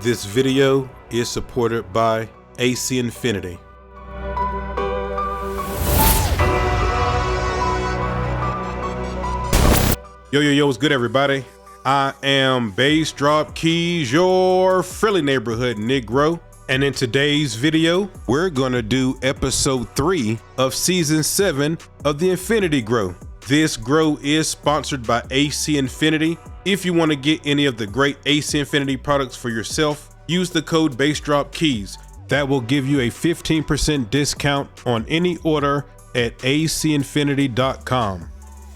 This video is supported by AC Infinity. Yo, what's good, everybody? I am Bass Drop Keys, your friendly neighborhood Negro. And in today's video, we're gonna do episode 3 of season 7 of the Infinity Grow. This grow is sponsored by AC Infinity. If you want to get any of the great AC Infinity products for yourself, use the code BassDropKeys. That will give you a 15% discount on any order at acinfinity.com.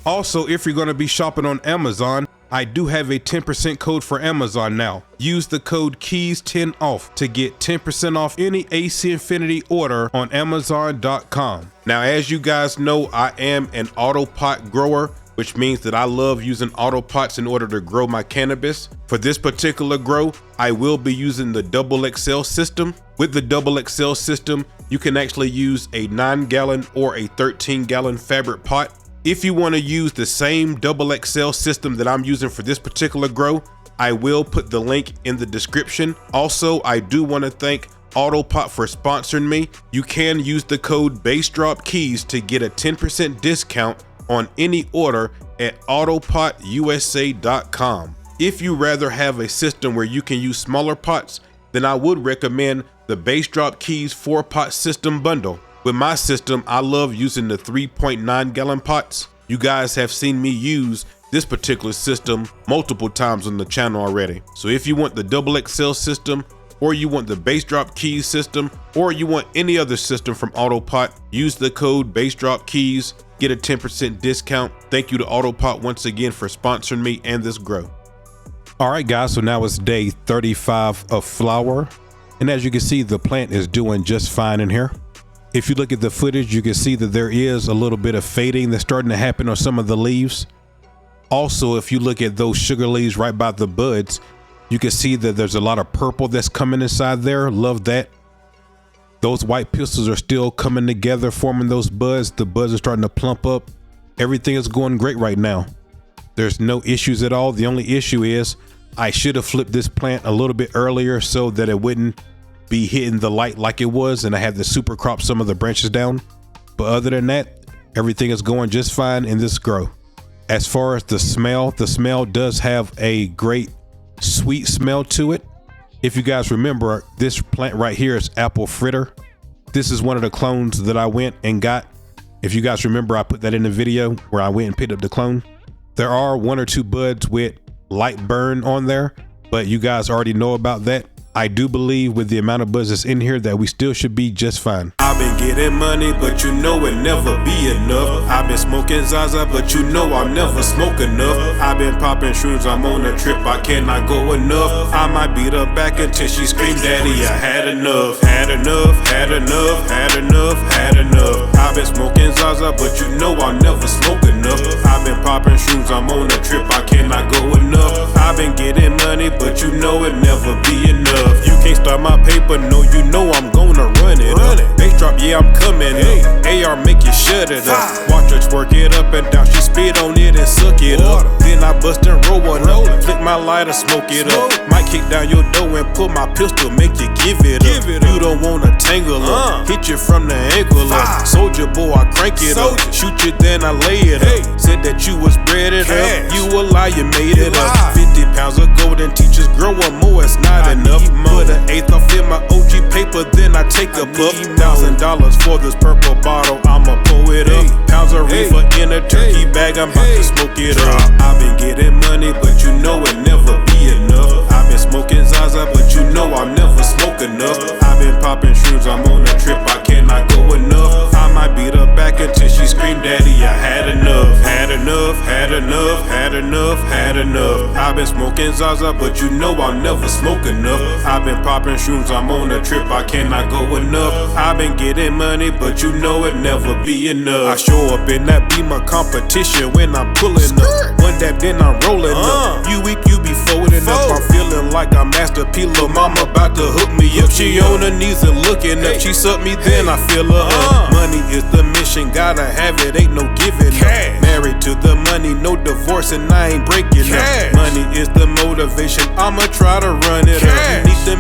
Also, if you're going to be shopping on Amazon, I do have a 10% code for Amazon now. Use the code KEYS10OFF to get 10% off any AC Infinity order on Amazon.com. Now, as you guys know, I am an auto pot grower, which means that I love using auto pots in order to grow my cannabis. For this particular grow, I will be using the Double XL system. With the Double XL system, you can actually use a 9-gallon or a 13-gallon fabric pot. If you want to use the same Double XL system that I'm using for this particular grow, I will put the link in the description. Also, I do want to thank Autopot for sponsoring me. You can use the code BassDropKeys to get a 10% discount on any order at autopotusa.com. If you rather have a system where you can use smaller pots, then I would recommend the Bass Drop Keys 4-pot system bundle. With my system, I love using the 3.9-gallon pots. You guys have seen me use this particular system multiple times on the channel already. So if you want the Double XL system, or you want the Bass Drop Keys system, or you want any other system from Autopot, use the code BassDropKeys, get a 10% discount. Thank you to Autopot once again for sponsoring me and this grow. All right, guys, so now it's day 35 of flower. And as you can see, the plant is doing just fine in here. If you look at the footage, you can see that there is a little bit of fading that's starting to happen on some of the leaves. Also, if you look at those sugar leaves right by the buds, you can see that there's a lot of purple that's coming inside there. Love that. Those white pistils are still coming together, forming those buds. The buds are starting to plump up. Everything is going great right now. There's no issues at all. The only issue is I should have flipped this plant a little bit earlier so that it wouldn't be hitting the light like it was, and I had to super crop some of the branches down. But other than that, everything is going just fine in this grow. As far as the smell does have a great sweet smell to it. If you guys remember, this plant right here is apple fritter. This is one of the clones that I went and got. If you guys remember, I put that in the video where I went and picked up the clone. There are 1 or 2 buds with light burn on there, but you guys already know about that. I do believe with the amount of buds that's in here that we still should be just fine. I've been getting money, but you know it never be enough. I've been smoking Zaza, but you know I'll never smoke enough. I've been popping shrooms, I'm on a trip, I cannot go enough. I might beat her back until she scream, Daddy, I had enough. Had enough, had enough, had enough, had enough. I've been smoking Zaza, but you know I'll never smoke enough. I've been popping shrooms, I'm on a trip, I cannot go enough. I've been getting money, but you know it never be enough. You can't start my paper, no, you know I'm gonna run it up. Bass drop, yeah, I'm coming up. AR make you shut it up. Watch her twerk it up and down, she spit on it and suck it up. Then I bust and roll one up, flick my lighter, smoke it up. Might kick down your door and pull my pistol, make you give it up. You don't wanna tangle up, hit you from the ankle up. Soldier boy, I crank it up, shoot you then I lay it up. Said that you was bred it up, you a lie, you made it up. 50 pounds of golden teachers growing more, it's not enough. Put an eighth off in my OG paper, then I take a puff. $1,000 for this purple bottle, I'ma pull it up. Pounds of reefer in a turkey bag, I'm about to smoke it up. I've been getting money, but you know it never be enough. I've been smoking Zaza, but you know I'll never smoke enough. I've been popping shrooms, I'm on a trip, I cannot go enough. I might beat her back until she scream, Daddy, I had enough. Had enough, had enough, had enough, had enough. I've been smoking Zaza, but you know I'll never smoke enough. I've been popping shrooms, I'm on a trip, I cannot go enough. I've been getting money, but you know it never be enough. I show up in that Beamer competition when I'm pulling up. One dab, then I'm rolling up. You weak, you be folding up. I'm feeling like I'm Master P. Lil' mama about to hook me up. She on her knees and looking up. She suck me, then I feel her up. Money is the mission, gotta have it, ain't no giving up. Married to the money, no divorce, and I ain't breaking up. Money is the motivation, I'ma try to run it up. You need to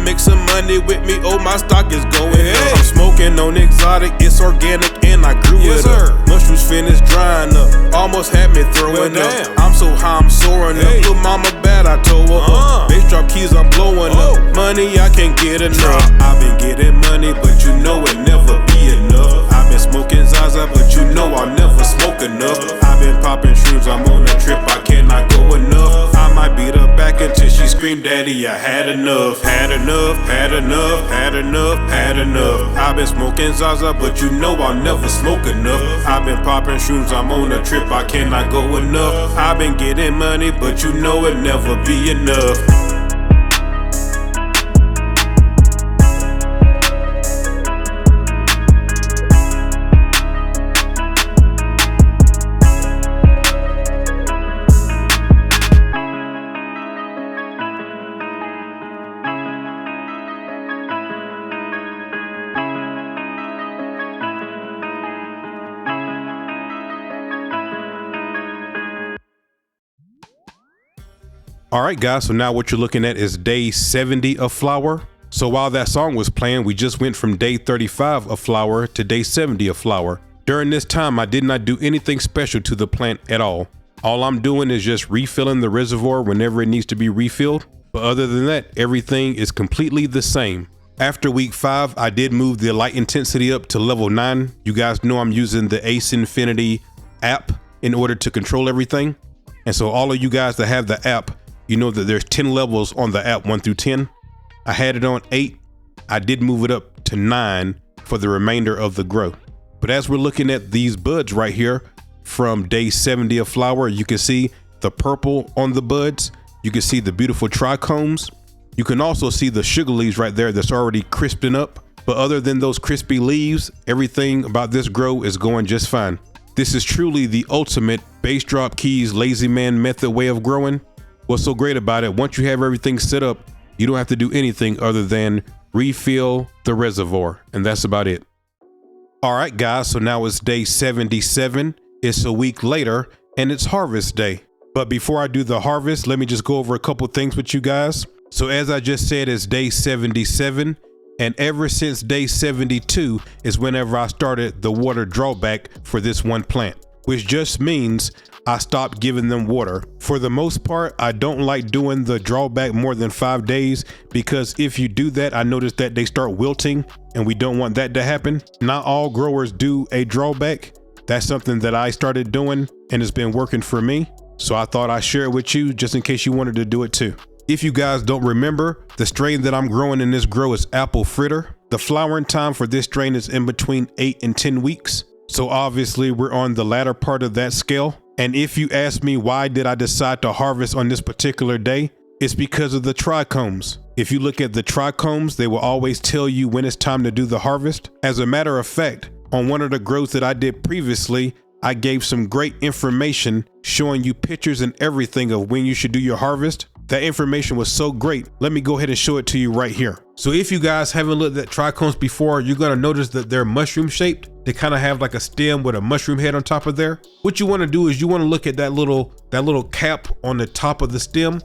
my stock is going up. I'm smoking on exotic, it's organic, and I grew it up. Mushrooms finished drying up, almost had me throwing up. I'm so high, I'm soaring up. Little mama bad, I told her up. Bass drop keys, I'm blowing up. Money, I can't get enough. I've been getting money, but you know it never be enough. I've been smoking Zaza, but you know I'll never smoke enough. I've been popping shrooms, I'm on a trip, I cannot go enough. I might beat her back until she scream, Daddy, I had enough. Had enough, had enough, had enough, had enough. I've been smoking Zaza, but you know I'll never smoke enough. I've been popping shrooms, I'm on a trip, I cannot go enough. I've been getting money, but you know it never be enough. All right, guys, so now what you're looking at is day 70 of flower. So while that song was playing, we just went from day 35 of flower to day 70 of flower. During this time, I did not do anything special to the plant at all. All I'm doing is just refilling the reservoir whenever it needs to be refilled. But other than that, everything is completely the same. After week 5, I did move the light intensity up to level 9. You guys know I'm using the Ace Infinity app in order to control everything. And so all of you guys that have the app, you know that there's 10 levels on the app, 1 through 10. I had it on 8. I did move it up to 9 for the remainder of the grow. But as we're looking at these buds right here from day 70 of flower, you can see the purple on the buds. You can see the beautiful trichomes. You can also see the sugar leaves right there that's already crisping up. But other than those crispy leaves, everything about this grow is going just fine. This is truly the ultimate bass drop keys lazy man method way of growing. What's so great about it, once you have everything set up, you don't have to do anything other than refill the reservoir, and that's about it. All right, guys, so now it's day 77. It's a week later, and it's harvest day. But before I do the harvest, let me just go over a couple things with you guys. So as I just said, it's day 77, and ever since day 72 is whenever I started the water drawback for this one plant, which just means I stopped giving them water. For the most part, I don't like doing the drawback more than 5 days, because if you do that, I notice that they start wilting, and we don't want that to happen. Not all growers do a drawback. That's something that I started doing, and it's been working for me. So I thought I'd share it with you just in case you wanted to do it too. If you guys don't remember, the strain that I'm growing in this grow is apple fritter. The flowering time for this strain is in between 8 and 10 weeks. So obviously we're on the latter part of that scale. And if you ask me why did I decide to harvest on this particular day, it's because of the trichomes. If you look at the trichomes, they will always tell you when it's time to do the harvest. As a matter of fact, on one of the grows that I did previously, I gave some great information showing you pictures and everything of when you should do your harvest. That information was so great. Let me go ahead and show it to you right here. So if you guys haven't looked at trichomes before, you're gonna notice that they're mushroom shaped. They kind of have like a stem with a mushroom head on top of there. What you wanna do is you wanna look at that little cap on the top of the stem.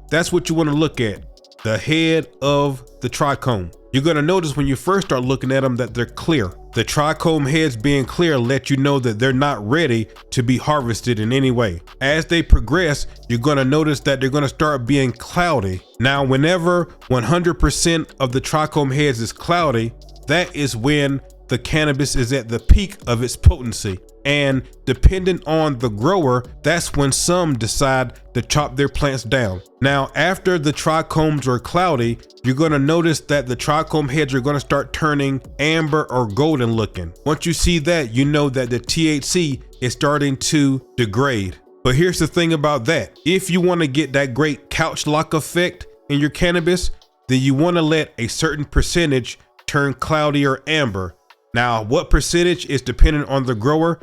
That's what you wanna look at, the head of the trichome. You're gonna notice when you first start looking at them that they're clear. The trichome heads being clear let you know that they're not ready to be harvested in any way. As they progress, you're gonna notice that they're gonna start being cloudy. Now, whenever 100% of the trichome heads is cloudy, that is when the cannabis is at the peak of its potency. And depending on the grower, that's when some decide to chop their plants down. Now, after the trichomes are cloudy, you're gonna notice that the trichome heads are gonna start turning amber or golden looking. Once you see that, you know that the THC is starting to degrade. But here's the thing about that. If you wanna get that great couch lock effect in your cannabis, then you wanna let a certain percentage turn cloudy or amber. Now, what percentage is dependent on the grower.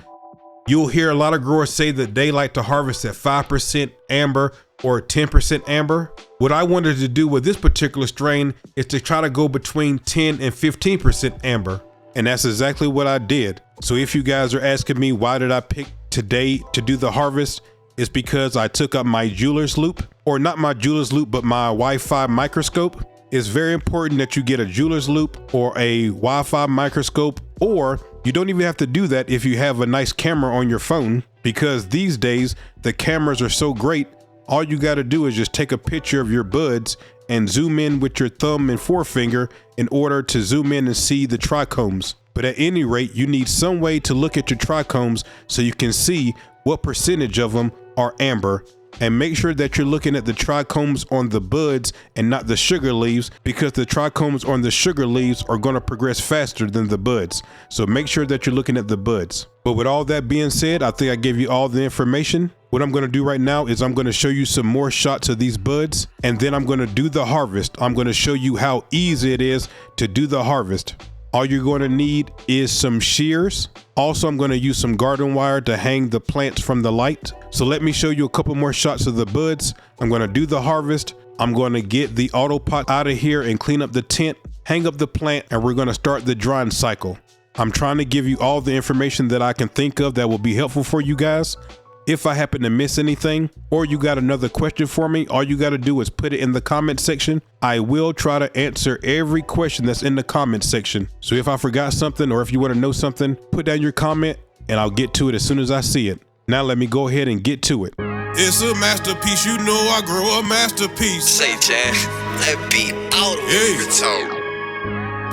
You'll hear a lot of growers say that they like to harvest at 5% amber or 10% amber. What I wanted to do with this particular strain is to try to go between 10 and 15% amber. And that's exactly what I did. So if you guys are asking me why did I pick today to do the harvest, it's because I took up my jeweler's loop, or not my jeweler's loop, but my Wi-Fi microscope. it's very important that you get a jeweler's loupe or a Wi-Fi microscope, or you don't even have to do that if you have a nice camera on your phone, because these days the cameras are so great. All you got to do is just take a picture of your buds and zoom in with your thumb and forefinger in order to zoom in and see the trichomes. But at any rate, you need some way to look at your trichomes so you can see what percentage of them are amber. And make sure that you're looking at the trichomes on the buds and not the sugar leaves, because the trichomes on the sugar leaves are going to progress faster than the buds. So make sure that you're looking at the buds. But with all that being said, I think I gave you all the information. What I'm going to do right now is I'm going to show you some more shots of these buds, and then I'm going to do the harvest. I'm going to show you how easy it is to do the harvest. All you're going to need is some shears. Also, I'm going to use some garden wire to hang the plants from the light. So let me show you a couple more shots of the buds. I'm going to do the harvest. I'm going to get the auto pot out of here and clean up the tent, hang up the plant, and we're going to start the drying cycle. I'm trying to give you all the information that I can think of that will be helpful for you guys. If I happen to miss anything, or you got another question for me, all you got to do is put it in the comment section. I will try to answer every question that's in the comment section. So if I forgot something, or if you want to know something, put down your comment and I'll get to it as soon as I see it. Now let me go ahead and get to it. It's a masterpiece, you know I grow a masterpiece. Say Jack, that beat out of hey.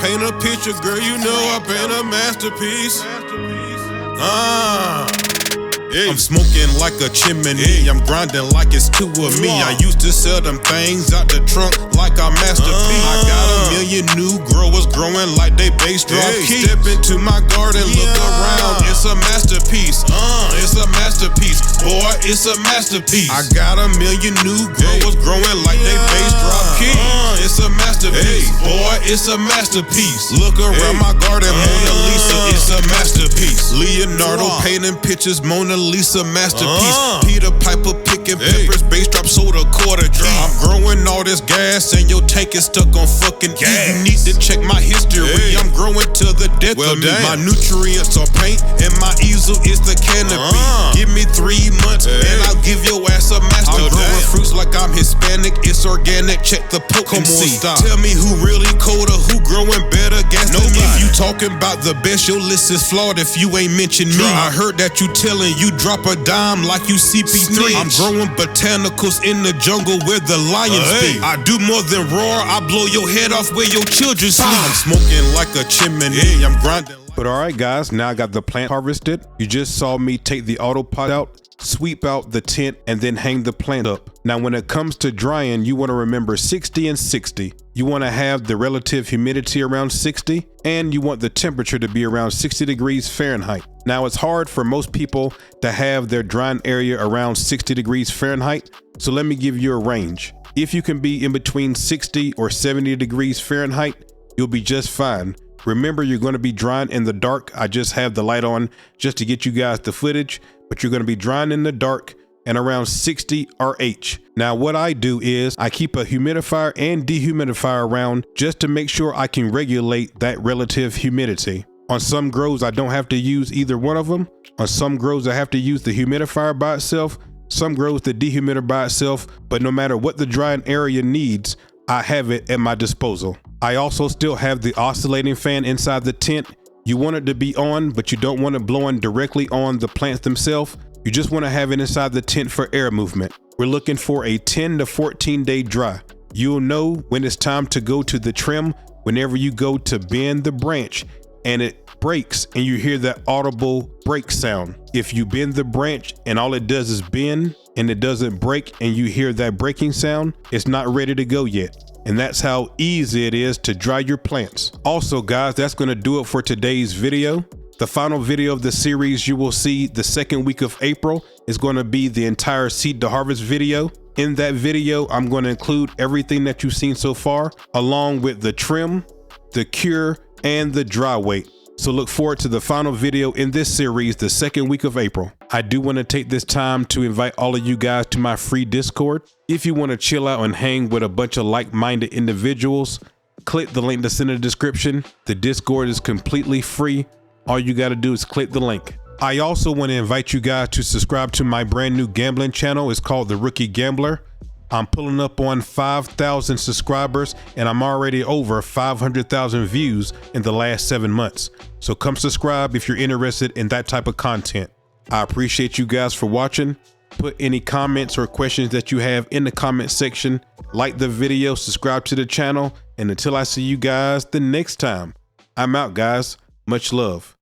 Paint a picture, girl, you know I paint a masterpiece. Hey. I'm smoking like a chimney, I'm grinding like it's two of me. I used to sell them things out the trunk like a masterpiece. I got a million new growers growing like they bass drop key. Step into my garden, look around, it's a masterpiece. It's a masterpiece, boy, it's a masterpiece. I got a million new growers growing like they bass drop key. It's a masterpiece, boy, it's a masterpiece. Look around my garden, Mona Lisa, it's a masterpiece. Leonardo painting pictures, Mona Lisa masterpiece. Peter Piper picking peppers, bass drop soda quarter key. I'm growing all this gas and your tank is stuck on fucking E. You need to check my history. I'm growing to the death of me. My nutrients are paint and my easel is the canopy. Give me 3 months and I'll give your ass a masterpiece. I'm growing fruits like I'm Hispanic, it's organic, check the potency. Tell me who really colder, who growing better gas than me. If you talking about the best, your list is flawed if you ain't mention me. I heard that you telling you drop a dime like you CP3. I'm growing botanicals in the jungle where the lions be. I do more than roar, I blow your head off where your children sleep. I'm smoking like a chimney, I'm grinding. But all right, guys, now I got the plant harvested. You just saw me take the auto pot out, sweep out the tent, and then hang the plant up. Now, when it comes to drying, you want to remember 60 and 60. You want to have the relative humidity around 60, and you want the temperature to be around 60 degrees Fahrenheit. Now, it's hard for most people to have their drying area around 60 degrees Fahrenheit, so let me give you a range. If you can be in between 60 or 70 degrees Fahrenheit, you'll be just fine. Remember, you're going to be drying in the dark. I just have the light on just to get you guys the footage, but you're going to be drying in the dark and around 60 RH. Now, what I do is I keep a humidifier and dehumidifier around just to make sure I can regulate that relative humidity. On some grows, I don't have to use either one of them. On some grows, I have to use the humidifier by itself. Some grows the dehumidifier by itself, but no matter what the drying area needs, I have it at my disposal. I also still have the oscillating fan inside the tent. You want it to be on, but you don't want it blowing directly on the plants themselves. You just want to have it inside the tent for air movement. We're looking for a 10 to 14 day dry. You'll know when it's time to go to the trim whenever you go to bend the branch and it breaks and you hear that audible break sound. If you bend the branch and all it does is bend and it doesn't break and you hear that breaking sound, it's not ready to go yet. And that's how easy it is to dry your plants. Also, guys, that's going to do it for today's video. The final video of the series you will see the second week of April is going to be the entire seed to harvest video. In that video, I'm going to include everything that you've seen so far, along with the trim, the cure, and the dry weight. So look forward to the final video in this series the second week of April. I do want to take this time to invite all of you guys to my free Discord. If you want to chill out and hang with a bunch of like-minded individuals, click the link that's in the description. The Discord is completely free. All you got to do is click the link. I also want to invite you guys to subscribe to my brand new gambling channel. It's called The Rookie Gambler. I'm pulling up on 5,000 subscribers and I'm already over 500,000 views in the last 7 months. So come subscribe if you're interested in that type of content. I appreciate you guys for watching. Put any comments or questions that you have in the comment section. Like the video, subscribe to the channel, and until I see you guys the next time, I'm out, guys. Much love.